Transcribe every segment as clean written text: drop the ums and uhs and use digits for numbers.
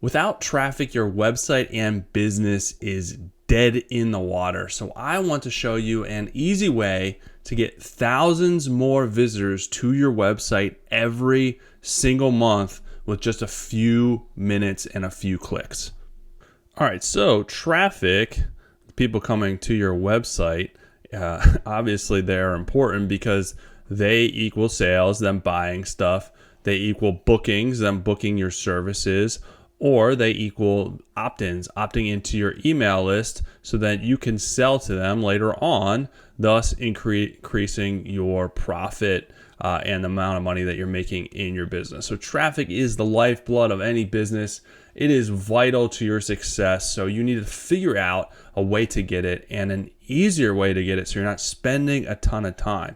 Without traffic, your website and business is dead in the water. So I want to show you an easy way to get thousands more visitors to your website every single month with just a few minutes and a few clicks. All right, so traffic, people coming to your website, obviously they're important because they equal sales, them buying stuff. They equal bookings, them booking your services, or they equal opt-ins, opting into your email list so that you can sell to them later on, thus increasing your profit and the amount of money that you're making in your business. So traffic is the lifeblood of any business. It is vital to your success. So you need to figure out a way to get it and an easier way to get it so you're not spending a ton of time.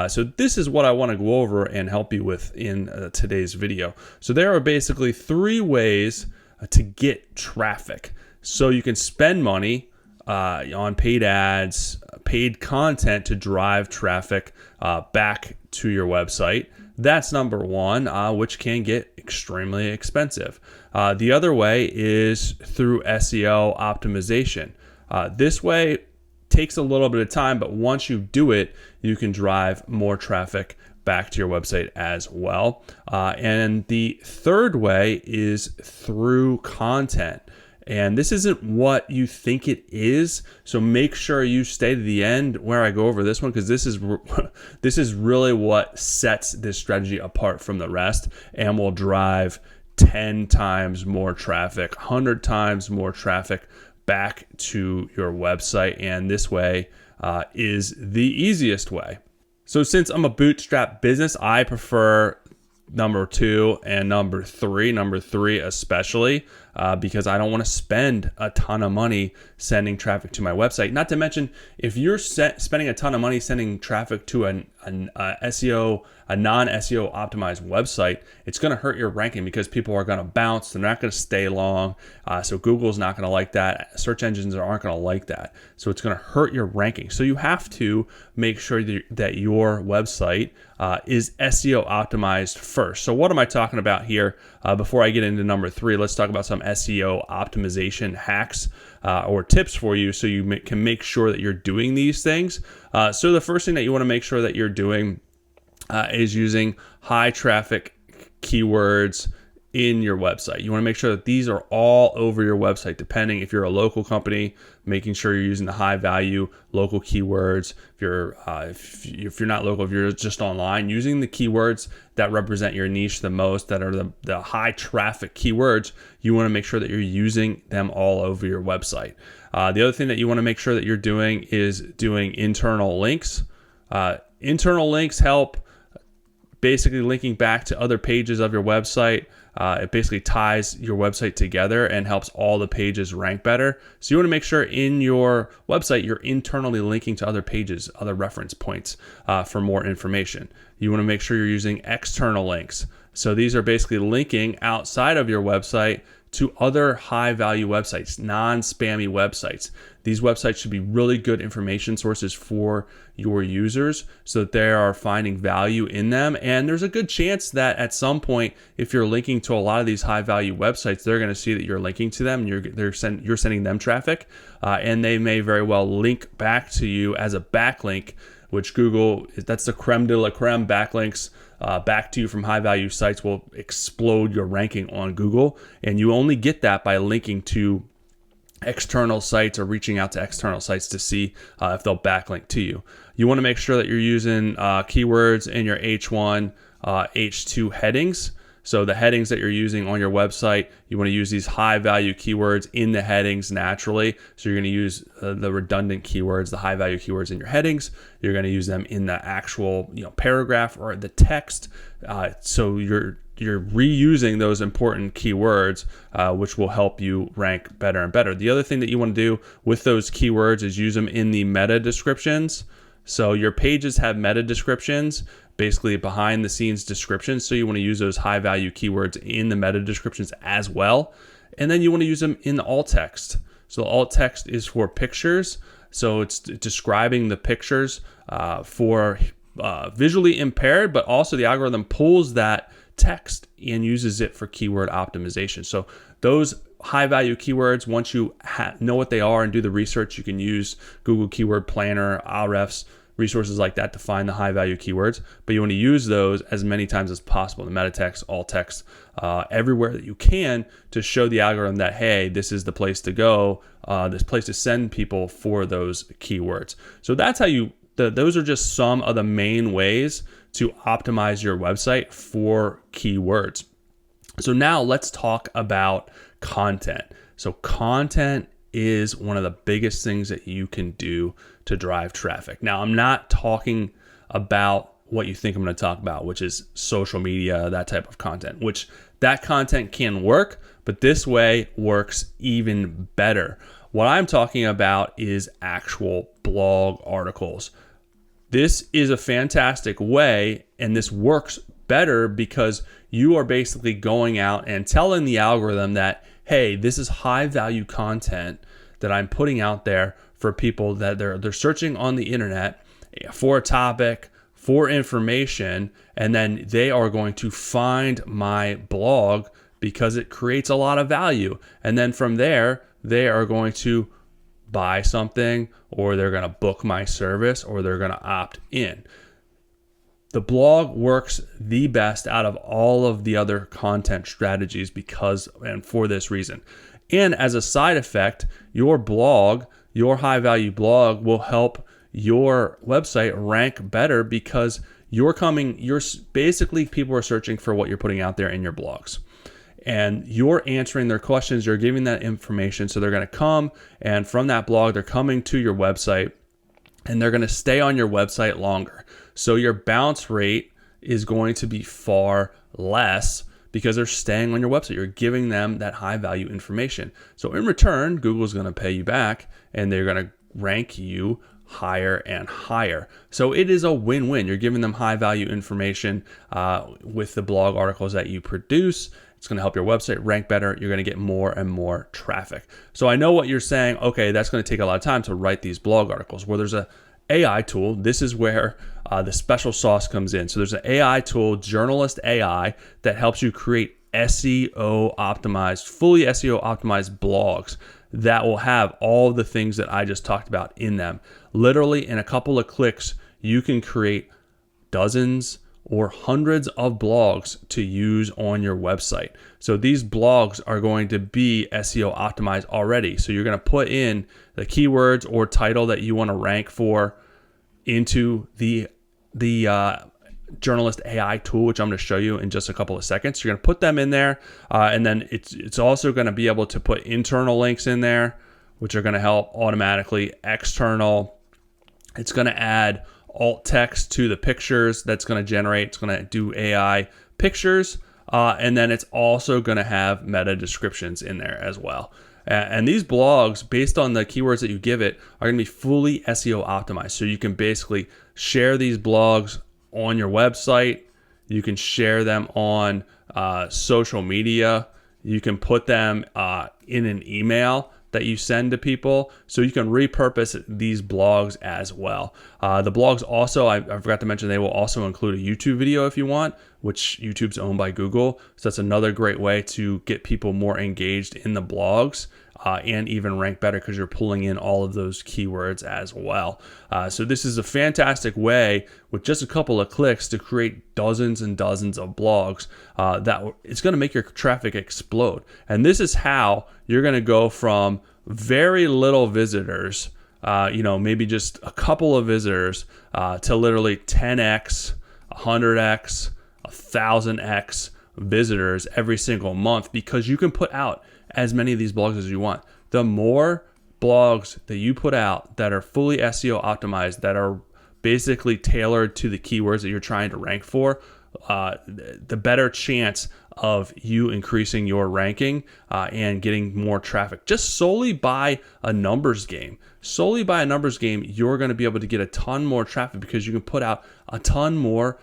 So this is what I want to go over and help you with in today's video. So there are basically 3 ways to get traffic. So you can spend money on paid ads, paid content to drive traffic back to your website. That's number 1, which can get extremely expensive. The other way is through SEO optimization. This way takes a little bit of time, but once you do it, you can drive more traffic back to your website as well. And the third way is through content. And this isn't what you think it is. So make sure you stay to the end where I go over this one, because this is really what sets this strategy apart from the rest and will drive 10 times more traffic, 100 times more traffic back to your website. And this way is the easiest way. So since I'm a bootstrap business, I prefer number 2 and number 3 especially, because I don't want to spend a ton of money sending traffic to my website. Not to mention, if you're spending a ton of money sending traffic to a non-SEO optimized website, it's going to hurt your ranking because people are going to bounce. They're not going to stay long. So Google's not going to like that. Search engines aren't going to like that. So it's going to hurt your ranking. So you have to make sure that your website is SEO optimized first. So what am I talking about here? Before I get into number 3, let's talk about some SEO optimization hacks or tips for you so you can make sure that you're doing these things. So the first thing that you want to make sure that you're doing is using high traffic keywords in your website. You want to make sure that these are all over your website, depending if you're a local company, making sure you're using the high value local keywords. If you're not local, if you're just online, using the keywords that represent your niche the most, that are the high traffic keywords, you want to make sure that you're using them all over your website. The other thing that you want to make sure that you're doing is doing internal links. Internal links help basically linking back to other pages of your website. It basically ties your website together and helps all the pages rank better. So you want to make sure in your website you're internally linking to other pages, other reference points for more information. You want to make sure you're using external links. So these are basically linking outside of your website to other high value websites, non-spammy websites. These websites should be really good information sources for your users so that they are finding value in them. And there's a good chance that at some point, if you're linking to a lot of these high value websites, they're going to see that you're linking to them and you're sending them traffic. And they may very well link back to you as a backlink, which Google, that's the creme de la creme. Backlinks back to you from high value sites will explode your ranking on Google. And you only get that by linking to external sites or reaching out to external sites to see if they'll backlink to you. You want to make sure that you're using keywords in your H1, H2 headings. So the headings that you're using on your website, you want to use these high value keywords in the headings naturally. So you're going to use the redundant keywords, the high value keywords in your headings. You're going to use them in the actual paragraph or the text. So you're reusing those important keywords, which will help you rank better and better. The other thing that you want to do with those keywords is use them in the meta descriptions. So your pages have meta descriptions, basically behind the scenes descriptions. So you want to use those high value keywords in the meta descriptions as well. And then you want to use them in the alt text. So the alt text is for pictures. So it's describing the pictures for visually impaired, but also the algorithm pulls that text and uses it for keyword optimization. So those high value keywords, once you know what they are and do the research, you can use Google Keyword Planner, Ahrefs, resources like that to find the high value keywords. But you want to use those as many times as possible, the meta text, alt text, everywhere that you can, to show the algorithm that, hey, this is the place to go, this place to send people for those keywords. So that's how those are just some of the main ways to optimize your website for keywords. So now let's talk about content. So content is one of the biggest things that you can do to drive traffic. Now, I'm not talking about what you think I'm going to talk about, which is social media, that type of content, which that content can work, but this way works even better. What I'm talking about is actual blog articles. This is a fantastic way, and this works better because you are basically going out and telling the algorithm that, hey, this is high value content that I'm putting out there for people that they're searching on the internet for a topic, for information, and then they are going to find my blog because it creates a lot of value. And then from there, they are going to buy something, or they're going to book my service, or they're going to opt in. The blog works the best out of all of the other content strategies because and for this reason. And as a side effect, your blog, your high value blog, will help your website rank better because you're basically, people are searching for what you're putting out there in your blogs. And you're answering their questions, you're giving that information. So they're going to come, and from that blog, they're coming to your website, and they're going to stay on your website longer. So your bounce rate is going to be far less because they're staying on your website. You're giving them that high value information. So in return, Google's going to pay you back, and they're going to rank you higher and higher. So it is a win-win. You're giving them high value information with the blog articles that you produce. It's going to help your website rank better. You're going to get more and more traffic. So I know what you're saying. Okay, that's going to take a lot of time to write these blog articles. Well, there's a AI tool. This is where the special sauce comes in. So there's an AI tool, Journalist AI, that helps you create SEO optimized, fully SEO optimized blogs that will have all the things that I just talked about in them. Literally in a couple of clicks, you can create dozens or hundreds of blogs to use on your website. So these blogs are going to be SEO optimized already. So you're going to put in the keywords or title that you want to rank for into the Journalist AI tool, which I'm going to show you in just a couple of seconds. You're going to put them in there, and then it's also going to be able to put internal links in there, which are going to help automatically. External, it's going to add alt text to the pictures that's going to generate. It's going to do AI pictures, and then it's also going to have meta descriptions in there as well. And these blogs, based on the keywords that you give it, are going to be fully SEO optimized. So you can basically share these blogs on your website. You can share them on social media. You can put them in an email that you send to people. So you can repurpose these blogs as well. The blogs also, I forgot to mention, they will also include a YouTube video if you want, which YouTube's owned by Google. So that's another great way to get people more engaged in the blogs and even rank better because you're pulling in all of those keywords as well. So this is a fantastic way with just a couple of clicks to create dozens and dozens of blogs that it's going to make your traffic explode. And this is how you're going to go from very little visitors, maybe just a couple of visitors, to literally 10x, 100x, 1000x visitors every single month, because you can put out as many of these blogs as you want. The more blogs that you put out that are fully SEO optimized, that are basically tailored to the keywords that you're trying to rank for, the better chance of you increasing your ranking and getting more traffic. Just solely by a numbers game. Solely by a numbers game, you're going to be able to get a ton more traffic because you can put out a ton more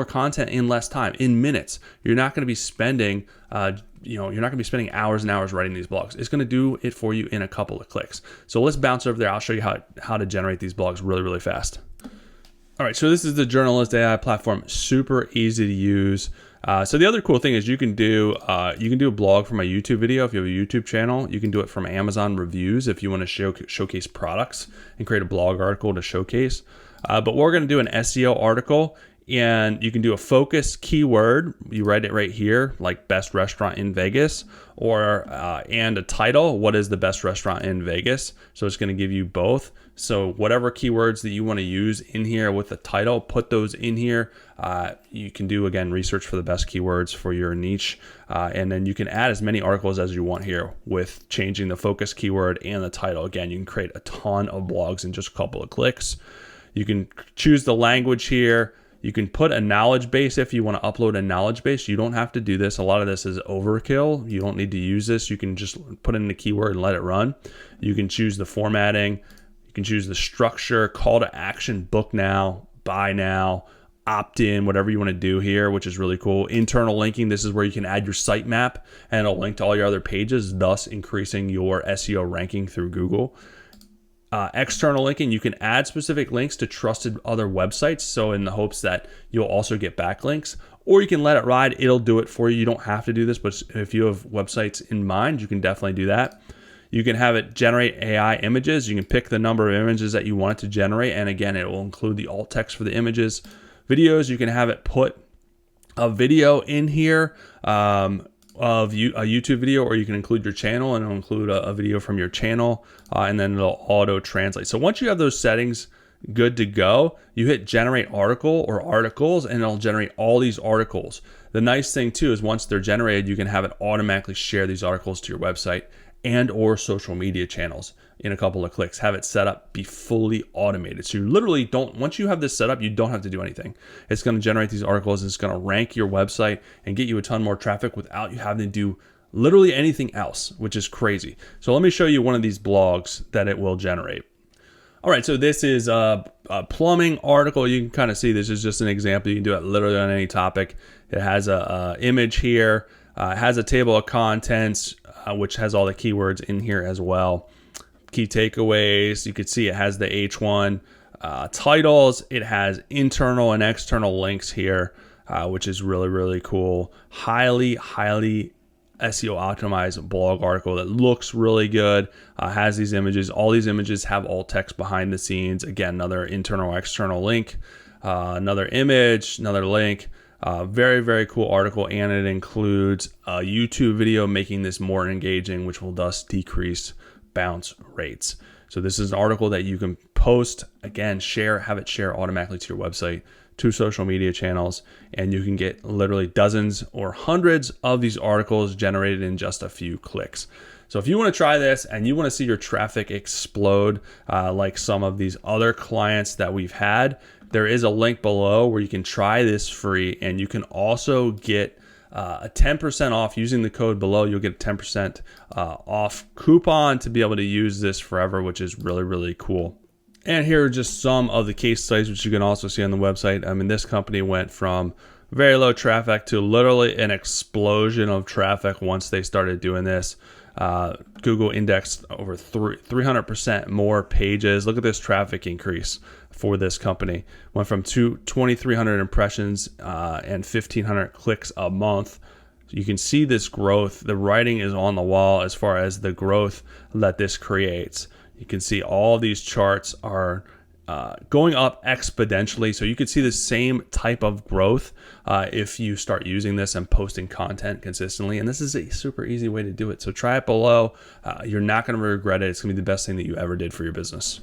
content in less time, in minutes. You're not going to be spending hours and hours writing these blogs. It's going to do it for you in a couple of clicks. So let's bounce over there. I'll show you how to generate these blogs really, really fast. All right, so this is the Journalist AI platform. Super easy to use. So the other cool thing is you can do a blog from a YouTube video if you have a YouTube channel. You can do it from Amazon reviews if you want to showcase products and create a blog article to showcase. But we're going to do an SEO article, and you can do a focus keyword. You write it right here, like best restaurant in Vegas, or and a title. What is the best restaurant in Vegas? So it's going to give you both. So whatever keywords that you want to use in here with the title, put those in here. You can do, again, research for the best keywords for your niche. And then you can add as many articles as you want here with changing the focus keyword and the title. Again, you can create a ton of blogs in just a couple of clicks. You can choose the language here. You can put a knowledge base if you want to upload a knowledge base. You don't have to do this. A lot of this is overkill. You don't need to use this. You can just put in the keyword and let it run. You can choose the formatting. You can choose the structure, call to action, book now, buy now, opt in, whatever you want to do here, which is really cool. Internal linking. This is where you can add your sitemap and it'll link to all your other pages, thus increasing your SEO ranking through Google. External linking, you can add specific links to trusted other websites, so in the hopes that you'll also get backlinks, or you can let it ride. It'll do it for you. You don't have to do this, but if you have websites in mind, you can definitely do that. You can have it generate AI images. You can pick the number of images that you want it to generate, and again, it will include the alt text for the images. Videos, you can have it put a video in here of a YouTube video, or you can include your channel and it'll include a video from your channel, and then it'll auto translate. So once you have those settings good to go, you hit generate article or articles and it'll generate all these articles. The nice thing too is once they're generated, you can have it automatically share these articles to your website and or social media channels in a couple of clicks. Have it set up, be fully automated. So you literally don't, once you have this set up, you don't have to do anything. It's going to generate these articles. It's going to rank your website and get you a ton more traffic without you having to do literally anything else, which is crazy. So let me show you one of these blogs that it will generate. All right, so this is a plumbing article. You can kind of see this is just an example. You can do it literally on any topic. It has a image here. It has a table of contents, which has all the keywords in here as well. Key takeaways. You can see it has the H1 titles. It has internal and external links here, which is really, really cool. Highly SEO optimized blog article that looks really good, has these images. All these images have alt text behind the scenes. Again, another internal, external link, another image, another link. Very, very cool article, and it includes a YouTube video making this more engaging, which will thus decrease bounce rates. So this is an article that you can post, again, share, have it share automatically to your website, to social media channels, and you can get literally dozens or hundreds of these articles generated in just a few clicks. So if you want to try this and you want to see your traffic explode like some of these other clients that we've had, there is a link below where you can try this free, and you can also get a 10% off using the code below. You'll get a 10% off coupon to be able to use this forever, which is really, really cool. And here are just some of the case studies, which you can also see on the website. I mean, this company went from very low traffic to literally an explosion of traffic once they started doing this. Google indexed over 300% more pages. Look at this traffic increase for this company. Went from 2,300 impressions and 1,500 clicks a month. You can see this growth. The writing is on the wall as far as the growth that this creates. You can see all of these charts are going up exponentially. So you can see the same type of growth if you start using this and posting content consistently. And this is a super easy way to do it. So try it below. You're not going to regret it. It's going to be the best thing that you ever did for your business.